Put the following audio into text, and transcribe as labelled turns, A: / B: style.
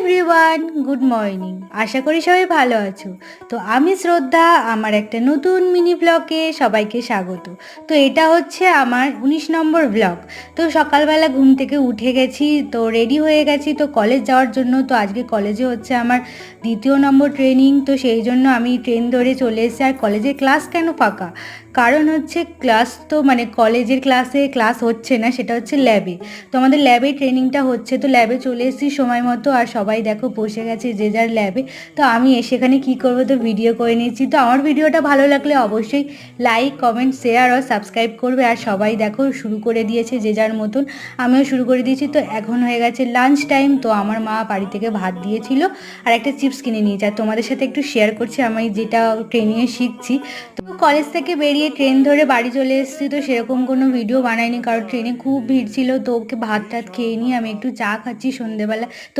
A: Everyone, good morning. আশা করি সবাই ভালো আছো। তো আমি শ্রদ্ধা, আমার একটা নতুন মিনি ব্লগে সবাইকে স্বাগত। তো এটা হচ্ছে আমার 19 নম্বর ব্লগ। তো সকালবেলা ঘুম থেকে উঠে গেছি, তো রেডি হয়ে গেছি তো কলেজ যাওয়ার জন্য। তো আজকে কলেজে হচ্ছে আমার 2য় নম্বর ট্রেনিং, তো সেই জন্য আমি ট্রেন ধরে চলে এসেছি। আর কলেজের ক্লাস কেন ফাঁকা? কারণ হচ্ছে ক্লাস তো কলেজের ক্লাস হচ্ছে না, সেটা হচ্ছে ল্যাবে। তো আমাদের ল্যাবে ট্রেনিংটা হচ্ছে, তো ল্যাবে চলে এসেছি সময় মতো। আর সবাই দেখো বসে গেছে যে যার ল্যাবে। তো আমি সেখানে কী করবো, তো ভিডিও করে নিচ্ছি। তো আমার ভিডিওটা ভালো লাগলে অবশ্যই লাইক, কমেন্ট, শেয়ার আর সাবস্ক্রাইব করবে। আর সবাই দেখো শুরু করে দিয়েছে যে যার মতন, আমিও শুরু করে দিয়েছি। তো এখন হয়ে গেছে লাঞ্চ টাইম। তো আমার মা বাড়ি থেকে ভাত দিয়েছিল আর একটা চিপস কিনে নিয়েছে। আর তোমাদের সাথে একটু শেয়ার করছি আমি যেটা ট্রেনিংয়ে শিখছি। তো কলেজ থেকে বেরিয়ে ট্রেন ধরে বাড়ি চলে এসেছি। তো সেরকম কোনো ভিডিও বানাইনি, কারণ ট্রেনে খুব ভিড় ছিল। তো ওকে ভাত টাত খেয়ে নিয়ে আমি একটু চা খাচ্ছি সন্ধেবেলা। তো